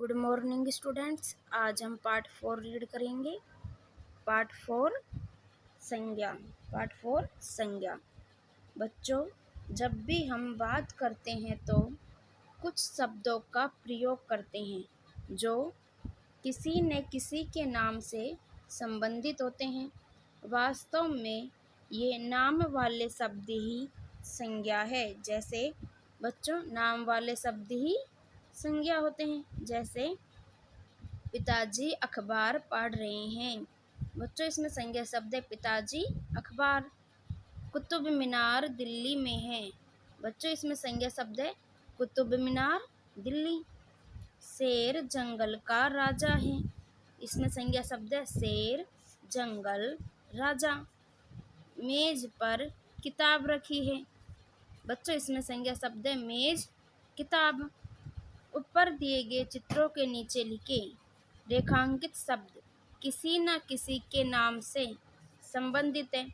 Good morning students. आज हम part 4 read करेंगे। पार्ट 4 संज्ञा। पार्ट 4 संज्ञा। बच्चों, जब भी हम बात करते हैं तो कुछ शब्दों का प्रयोग करते हैं जो किसी न किसी के नाम से संबंधित होते हैं। वास्तव में ये नाम वाले शब्द ही संज्ञा है। जैसे बच्चों, नाम वाले शब्द ही संज्ञा होते हैं। जैसे पिताजी अखबार पढ़ रहे हैं। बच्चों, इसमें संज्ञा शब्द है पिताजी अखबार। कुतुब मीनार दिल्ली में है। बच्चों, इसमें संज्ञा शब्द है कुतुब मीनार दिल्ली। शेर जंगल का राजा है। इसमें संज्ञा शब्द है शेर जंगल राजा। मेज पर किताब रखी है। बच्चों, इसमें संज्ञा शब्द है मेज किताब। ऊपर दिए गए चित्रों के नीचे लिखे रेखांकित शब्द किसी न किसी के नाम से संबंधित है।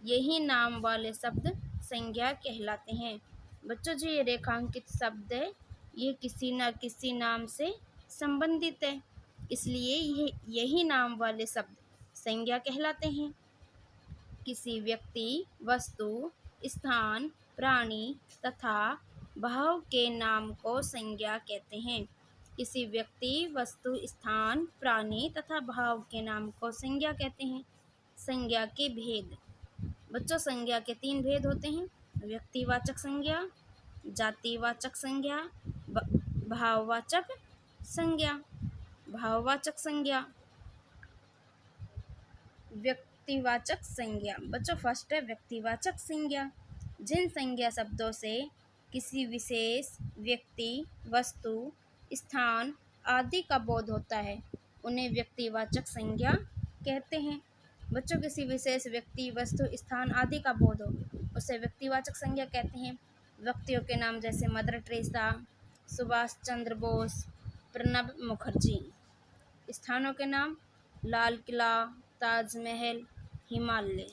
यही नाम वाले शब्द संज्ञा कहलाते हैं। बच्चों, जो ये रेखांकित शब्द है ये किसी न किसी नाम से संबंधित है, इसलिए यही नाम वाले शब्द संज्ञा कहलाते हैं। किसी व्यक्ति, वस्तु, स्थान, प्राणी तथा भाव के नाम को संज्ञा कहते हैं। किसी व्यक्ति, वस्तु, स्थान, प्राणी तथा भाव के नाम को संज्ञा कहते हैं। संज्ञा के भेद। बच्चों, संज्ञा के 3 भेद होते हैं। व्यक्तिवाचक संज्ञा, जातिवाचक संज्ञा, भाववाचक संज्ञा। भाववाचक संज्ञा। व्यक्तिवाचक संज्ञा। बच्चों, फर्स्ट है व्यक्तिवाचक संज्ञा। जिन संज्ञा शब्दों से किसी विशेष व्यक्ति, वस्तु, स्थान आदि का बोध होता है उन्हें व्यक्तिवाचक संज्ञा कहते हैं। बच्चों, किसी विशेष व्यक्ति, वस्तु, स्थान आदि का बोध हो उसे व्यक्तिवाचक संज्ञा कहते हैं। व्यक्तियों के नाम जैसे मदर टेरेसा, सुभाष चंद्र बोस, प्रणब मुखर्जी। स्थानों के नाम लाल किला, ताजमहल, हिमालय।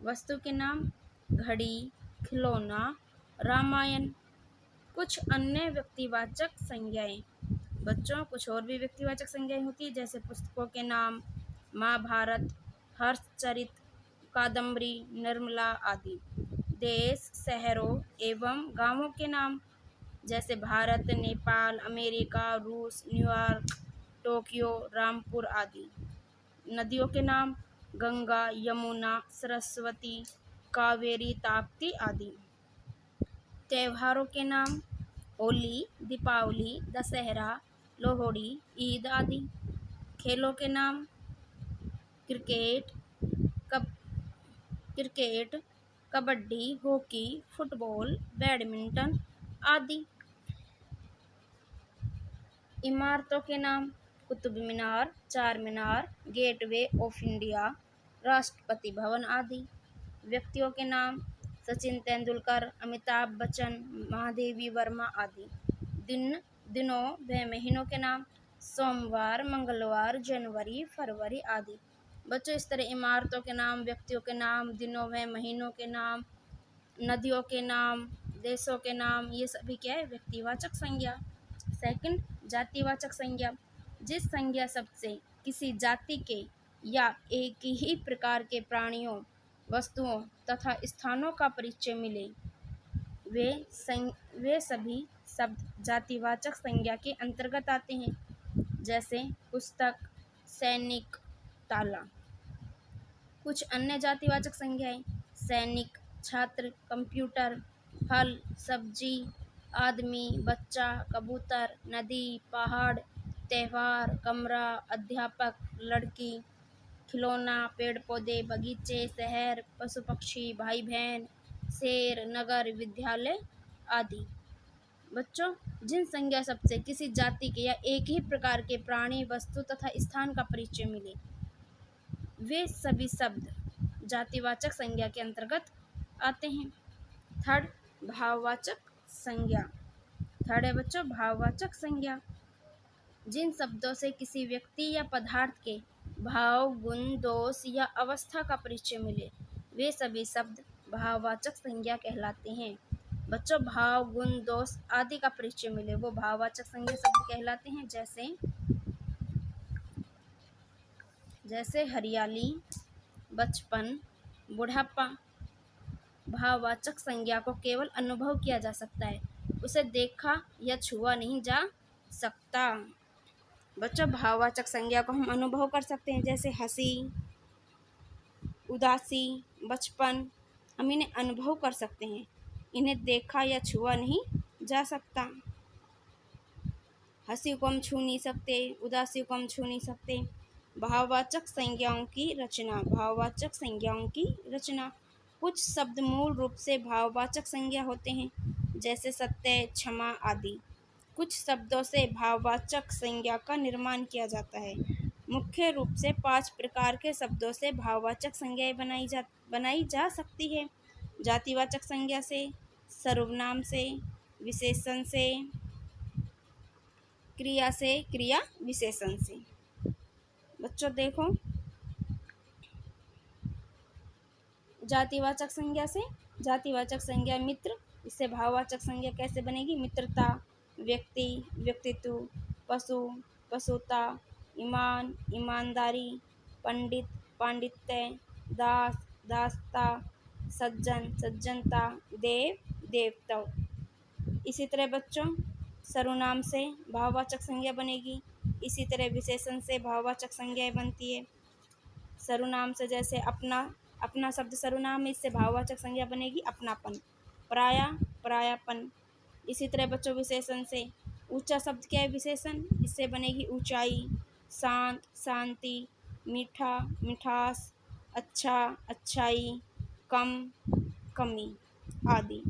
वस्तु के नाम घड़ी, खिलौना, रामायण। कुछ अन्य व्यक्तिवाचक संज्ञाएं। बच्चों, कुछ और भी व्यक्तिवाचक संज्ञाएं होती है जैसे पुस्तकों के नाम महाभारत, हर्षचरित, कादम्बरी, निर्मला आदि। देश, शहरों एवं गांवों के नाम जैसे भारत, नेपाल, अमेरिका, रूस, न्यूयॉर्क, टोक्यो, रामपुर आदि। नदियों के नाम गंगा, यमुना, सरस्वती, कावेरी, ताप्ती आदि। त्योहारों के नाम होली, दीपावली, दशहरा, लोहड़ी, ईद आदि। खेलों के नाम cricket, kabaddi, hockey, football, badminton आदि। इमारतों के नाम कुतुब मीनार, चार मीनार, gateway of India, Rashtrapati Bhavan आदि। व्यक्तियों के नाम सचिन तेंदुलकर, अमिताभ बच्चन, महादेवी वर्मा आदि। दिनों व महीनों के नाम सोमवार, मंगलवार, जनवरी, फरवरी आदि। बच्चों, इस तरह इमारतों के नाम, व्यक्तियों के नाम, दिनों व महीनों के नाम, नदियों के नाम, देशों के नाम, ये सभी क्या है व्यक्तिवाचक संज्ञा। सेकंड, जातिवाचक संज्ञा। जिस संज्ञा शब्द से किसी जाति के या एक ही प्रकार के प्राणियों, वस्तुओं तथा स्थानों का परिचय मिले वे सभी शब्द जातिवाचक संज्ञा के अंतर्गत आते हैं। जैसे पुस्तक, सैनिक, ताला। कुछ अन्य जातिवाचक संज्ञाएं सैनिक, छात्र, कंप्यूटर, फल, सब्जी, आदमी, बच्चा, कबूतर, नदी, पहाड़, त्योहार, कमरा, अध्यापक, लड़की, खिलौना, पेड़ पौधे, बगीचे, शहर, पशु पक्षी, भाई बहन, शेर, नगर, विद्यालय आदि। बच्चों, जिन संज्ञा शब्द से किसी जाति के या एक ही प्रकार के प्राणी, वस्तु तथा स्थान का परिचय मिले वे सभी शब्द जातिवाचक संज्ञा के अंतर्गत आते हैं। थर्ड, भाववाचक संज्ञा। थर्ड है बच्चों भाववाचक संज्ञा। जिन शब्दों से किसी व्यक्ति या पदार्थ के भाव, गुण, दोष या अवस्था का परिचय मिले वे सभी शब्द भाववाचक संज्ञा कहलाते हैं। बच्चों भाव गुण दोष आदि का परिचय मिले वो भाववाचक संज्ञा शब्द कहलाते हैं। जैसे हरियाली, बचपन, बुढ़ापा। भाववाचक संज्ञा को केवल अनुभव किया जा सकता है, उसे देखा या छुआ नहीं जा सकता। बच्चों भाववाचक संज्ञा को हम अनुभव कर सकते हैं, जैसे हंसी, उदासी, बचपन। हम इन्हें अनुभव कर सकते हैं, इन्हें देखा या छुआ नहीं जा सकता। हंसी को हम छू नहीं सकते, उदासी को हम छू नहीं सकते। भाववाचक संज्ञाओं की रचना। भाववाचक संज्ञाओं की रचना। कुछ शब्द मूल रूप से भाववाचक संज्ञा होते हैं, जैसे सत्य, क्षमा आदि। कुछ शब्दों से भाववाचक संज्ञा का निर्माण किया जाता है। मुख्य रूप से 5 प्रकार के शब्दों से भाववाचक संज्ञाएं बनाई जा सकती है। जातिवाचक संज्ञा से, सर्वनाम से, विशेषण से, क्रिया से, क्रिया विशेषण से। बच्चों देखो, जातिवाचक संज्ञा से, जातिवाचक संज्ञा मित्र। इससे भाववाचक संज्ञा कैसे बनेगी? मित्रता, व्यक्ति, व्यक्तित्व, पशु, पशुता, ईमान, ईमानदारी, पंडित, पांडित्य, दास, दासता, सज्जन, सज्जनता, देव, देवत्व। इसी तरह बच्चों सर्वनाम से भाववाचक संज्ञा बनेगी। इसी तरह विशेषण से भाववाचक संज्ञा बनती है। सर्वनाम से जैसे अपना, अपना शब्द सर्वनाम है, इससे भाववाचक संज्ञा बनेगी अपनापन। पराया, परायापन। इसी तरह बच्चों विशेषण से ऊंचा शब्द क्या है? विशेषण। इससे बनेगी ऊंचाई, शांत, शांति, मीठा, मिठास, अच्छा, अच्छाई, कम, कमी आदि।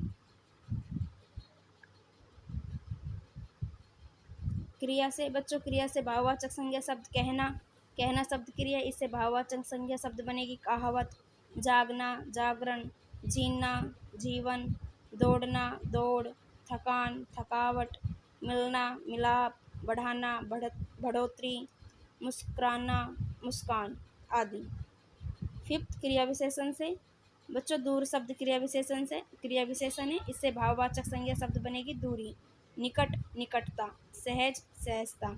क्रिया से बच्चों, क्रिया से भाववाचक संज्ञा शब्द कहना, कहना शब्द क्रिया, इससे भाववाचक संज्ञा शब्द बनेगी कहावत, जागना, जागरण, जीना, जीवन, दौड़ना, दौड़, थकान, थकावट, मिलना, मिलाप, बढ़ाना, बढ़ोतरी, मुस्कुराना, मुस्कान आदि। 5th क्रिया विशेषण से बच्चों दूर शब्द क्रिया विशेषण से, क्रिया विशेषण है, इससे भाववाचक संज्ञा शब्द बनेगी दूरी, निकट, निकटता, सहज, सहजता,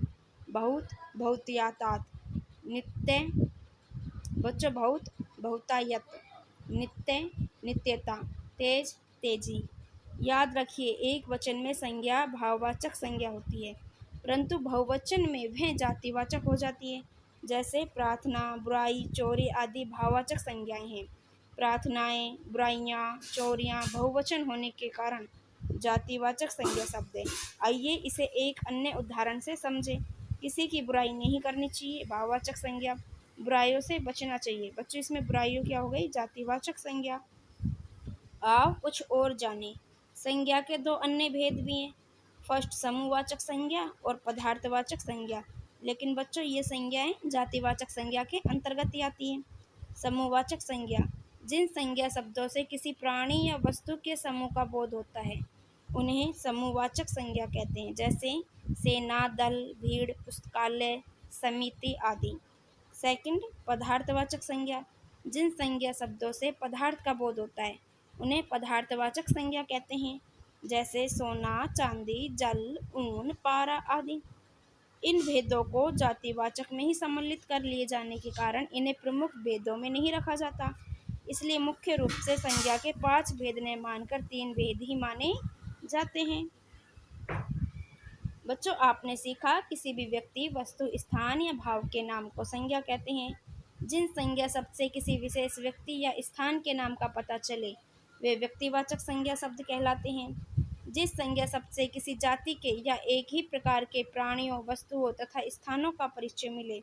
बहुत, बहुतायत, नित्य। बच्चों बहुत, बहुतायत, नित्य, नित्यता, तेज, तेजी। याद रखिए एक वचन में संज्ञा भाववाचक संज्ञा होती है, परंतु बहुवचन में वह जातिवाचक हो जाती है। जैसे प्रार्थना, बुराई, चोरी आदि भाववाचक संज्ञाएं हैं। प्रार्थनाएं, बुराइयां, चोरियां बहुवचन होने के कारण जातिवाचक संज्ञा शब्द है। आइए इसे एक अन्य उदाहरण से समझें। किसी की बुराई नहीं करनी चाहिए, भाववाचक संज्ञा। बुराइयों से बचना चाहिए। बच्चों इसमें बुराइयों क्या हो गई? जातिवाचक संज्ञा। आओ कुछ और जाने। संज्ञा के 2 अन्य भेद भी हैं। फर्स्ट समूहवाचक संज्ञा और पदार्थवाचक संज्ञा। लेकिन बच्चों ये संज्ञाएं जातिवाचक संज्ञा के अंतर्गत ही आती हैं। समूहवाचक संज्ञा, जिन संज्ञा शब्दों से किसी प्राणी या वस्तु के समूह का बोध होता है उन्हें समूहवाचक संज्ञा कहते हैं। जैसे सेना, दल, भीड़, पुस्तकालय, समिति आदि। सेकंड पदार्थवाचक संज्ञा, जिन संज्ञा शब्दों से पदार्थ का बोध होता है उन्हें पदार्थवाचक संज्ञा कहते हैं। जैसे सोना, चांदी, जल, ऊन, पारा आदि। इन भेदों को जातिवाचक में ही सम्मिलित कर लिए जाने के कारण इन्हें प्रमुख भेदों में नहीं रखा जाता। इसलिए मुख्य रूप से संज्ञा के 5 भेद ने मानकर 3 भेद ही माने जाते हैं। बच्चों आपने सीखा किसी भी व्यक्ति, वस्तु, स्थान या भाव के नाम को संज्ञा कहते हैं। जिन संज्ञा शब्द से किसी विशेष व्यक्ति या स्थान के नाम का पता चले वे व्यक्तिवाचक संज्ञा शब्द कहलाते हैं। जिस संज्ञा शब्द से किसी जाति के या एक ही प्रकार के प्राणियों, वस्तुओं तथा स्थानों का परिचय मिले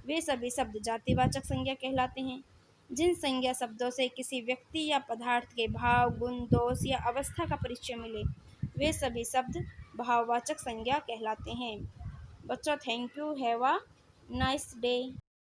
वे सभी शब्द जातिवाचक संज्ञा कहलाते हैं। जिन संज्ञा शब्दों से किसी व्यक्ति या पदार्थ के भाव, गुण, दोष या अवस्था का परिचय मिले वे सभी शब्द भाववाचक संज्ञा कहलाते हैं। बच्चों thank you, have a nice day.